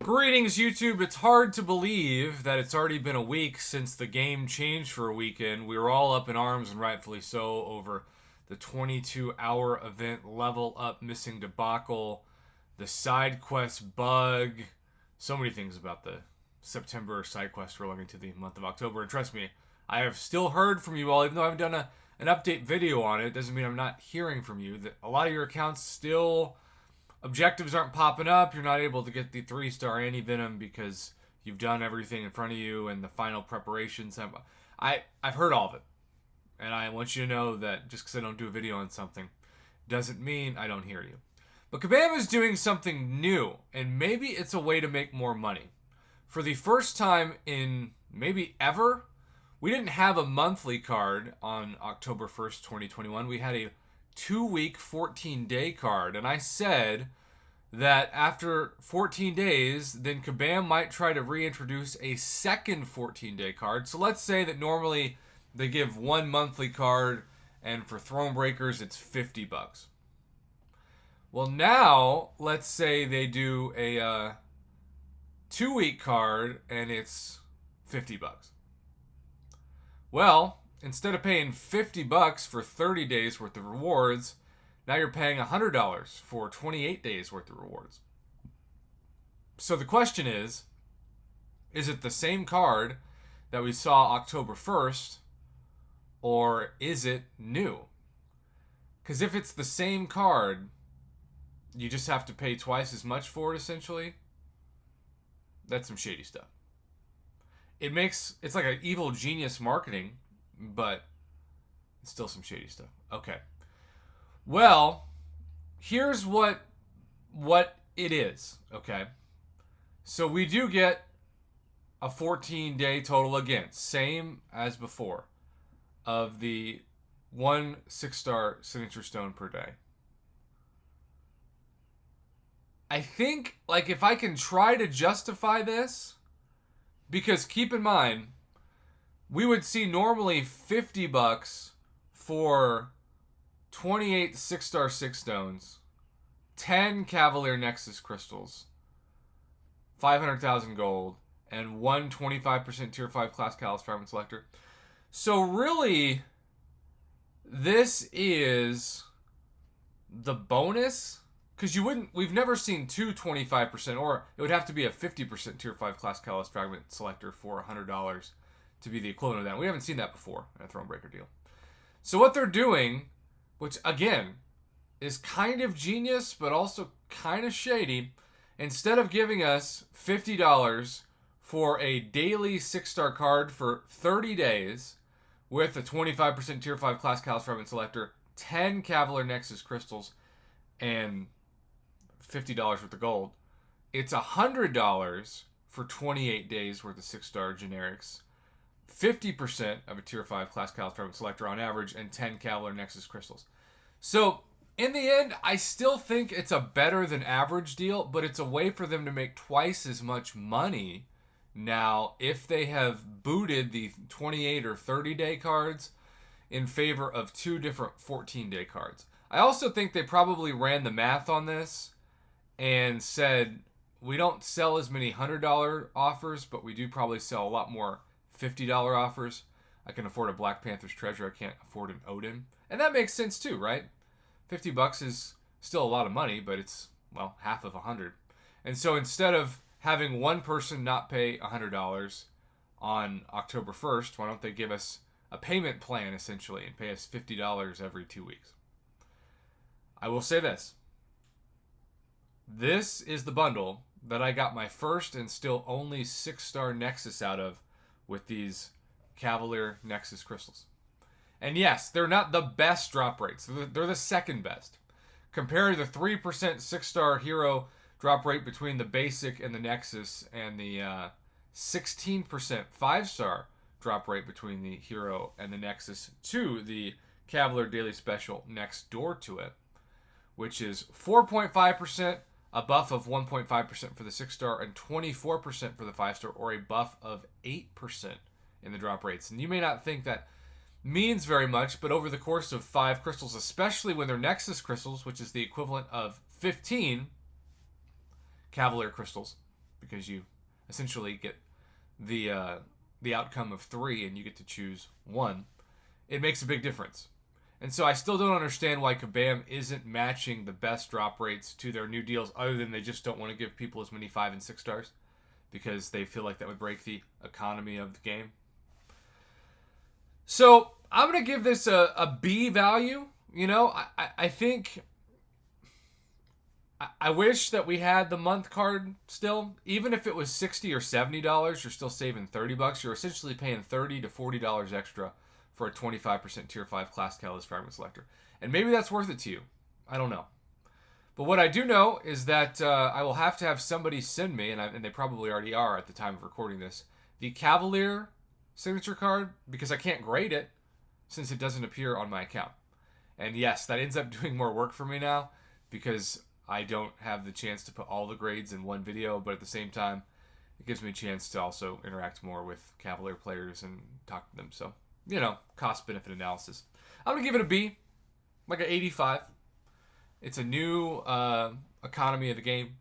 Greetings, YouTube. It's hard to believe that it's already been a week since the game changed for a weekend. We were all up in arms, and rightfully so, over the 22-hour event level up missing debacle, the side quest bug, so many things about the September side quest rolling into the month of October. And trust me, I have still heard from you all, even though I haven't done an update video on it. Doesn't mean I'm not hearing from you. That a lot of your accounts still... objectives aren't popping up. You're not able to get the 3-star anti-venom because you've done everything in front of you and the final preparations. I've heard all of it. And I want you to know that just because I don't do a video on something doesn't mean I don't hear you. But Kabam is doing something new, and maybe it's a way to make more money. For the first time in maybe ever, we didn't have a monthly card on October 1st, 2021. We had a 2-week, 14-day card, and I said that after 14 days, then Kabam might try to reintroduce a second 14-day card. So let's say that normally they give one monthly card, and for Thronebreakers, it's $50. Well, now, let's say they do a 2-week card, and it's $50. Well, instead of paying $50 for 30 days worth of rewards, now you're paying $100 for 28 days worth of rewards. So the question is it the same card that we saw October 1st, or is it new? Because if it's the same card, you just have to pay twice as much for it, essentially. That's some shady stuff. It's like an evil genius marketing, but it's still some shady stuff. Okay. Well, here's what it is, okay? So we do get a 14-day total again, same as before, of the 1 6-star signature stone per day. I think, like, if I can try to justify this, because keep in mind, we would see normally $50 for 28 6-star 6 stones, 10 Cavalier Nexus crystals, 500,000 gold, and 25% tier 5 class Callus fragment selector. So really, this is the bonus, because we've never seen 25%, or it would have to be a 50% tier 5 class Callus fragment selector for $100 to be the equivalent of that. We haven't seen that before in a Thronebreaker deal. So what they're doing, which again is kind of genius but also kind of shady, instead of giving us $50 for a daily 6-star card for 30 days with a 25% tier 5 class Callus fragment selector, 10 Cavalier Nexus crystals, and $50 worth of gold, it's $100 for 28 days worth of 6-star generics, 50% of a tier 5 class Callus fragment selector on average, and 10 Cavalier Nexus crystals. So in the end, I still think it's a better than average deal, but it's a way for them to make twice as much money now if they have booted the 28 or 30-day cards in favor of 2 different 14-day cards. I also think they probably ran the math on this and said, we don't sell as many $100 offers, but we do probably sell a lot more $50 offers. I can afford a Black Panther's treasure. I can't afford an Odin. And that makes sense too, right? $50 is still a lot of money, but it's, well, half of 100. And so instead of having one person not pay $100 on October 1st, why don't they give us a payment plan, essentially, and pay us $50 every 2 weeks? I will say this. This is the bundle that I got my first and still only 6-star Nexus out of with these Cavalier Nexus crystals. And yes, they're not the best drop rates. They're the second best. Compare the 3% 6-star hero drop rate between the basic and the Nexus, and the 16% 5-star drop rate between the hero and the Nexus to the Cavalier Daily Special next door to it, which is 4.5%, a buff of 1.5% for the 6-star, and 24% for the 5-star, or a buff of 8% in the drop rates. And you may not think that means very much, but over the course of 5 crystals, especially when they're Nexus crystals, which is the equivalent of 15 Cavalier crystals, because you essentially get the outcome of 3 and you get to choose 1. It makes a big difference. And so I still don't understand why Kabam isn't matching the best drop rates to their new deals, other than they just don't want to give people as many 5 and 6 stars because they feel like that would break the economy of the game. So I'm going to give this a B value. You know, I think I wish that we had the month card still. Even if it was $60 or $70, you're still saving $30. You're essentially paying $30 to $40 extra for a 25% Tier 5 Class Catalyst Fragment Selector. And maybe that's worth it to you. I don't know. But what I do know is that I will have to have somebody send me, and they probably already are at the time of recording this, the Cavalier signature card, because I can't grade it since it doesn't appear on my account. And yes, that ends up doing more work for me now because I don't have the chance to put all the grades in one video, but at the same time, it gives me a chance to also interact more with Cavalier players and talk to them. So, you know, cost-benefit analysis. I'm going to give it a B, like an 85. It's a new economy of the game,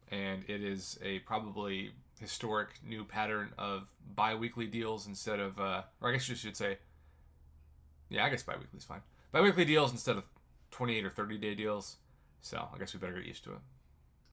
and it is a probably historic new pattern of bi-weekly deals instead of, or I guess you should say, yeah, I guess bi-weekly is fine. Bi-weekly deals instead of 28 or 30-day deals. So I guess we better get used to it.